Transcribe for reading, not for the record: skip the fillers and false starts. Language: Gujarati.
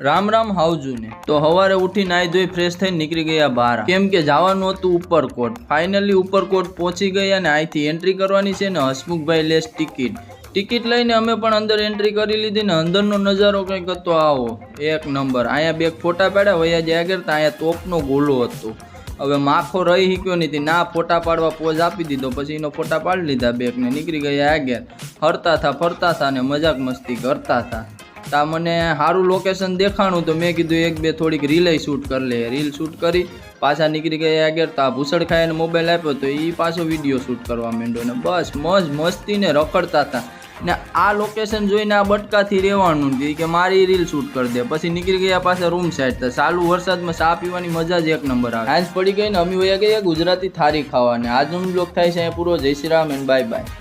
રામ રામ હાવજુને તો હવારે ઉઠી નાઈ ધોઈ ફ્રેશ થઈને નીકળી ગયા બહાર, કેમ કે જવાનું હતું ઉપરકોટ. ફાઇનલી ઉપરકોટ પહોંચી ગયા અને અહીંથી એન્ટ્રી કરવાની છે ને હસમુખભાઈ લેસ ટિકિટ લઈને અમે પણ અંદર એન્ટ્રી કરી લીધી ને અંદરનો નજારો કંઈક હતો આવો એક નંબર. અહીંયા બે ફોટા પાડ્યા વયા જ્યાં આગળ અહીંયા તોપનો ગોલો હતો. હવે માખો રહી શીખ્યો નથી, ના ફોટા પાડવા પોઝ આપી દીધો, પછી એનો ફોટા પાડી લીધા બેગને નીકળી ગયા આગળ. ફરતા હતા ફરતા હતા ને મજાક મસ્તી કરતા હતા. તા મને સારું લોકેશન દેખાણું તો મેં કીધું એક બે થોડીક રીલ શૂટ કરી લે. રીલ શૂટ કરી પાછા નીકળી ગયા આગળ. તા ભૂસડ ખાઈને મોબાઈલ આપ્યો તો એ પાછો વિડીયો શૂટ કરવા માંડ્યો ને બસ મોજ મસ્તીને રખડતા હતા. ને આ લોકેશન જોઈને આ બટકાથી રહેવાનું નથી કે મારી રીલ શૂટ કરી દે. પછી નીકળી ગયા પાછા રૂમ સાઈડ. ચાલુ વરસાદમાં ચા પીવાની મજા જ એક નંબર આવે. સાંજ પડી ગઈ ને અમે વયા ગયા ગુજરાતી થાળી ખાવાને. આજનો બ્લોગ થાય છે પૂરો. જય Shri Ram and bye bye.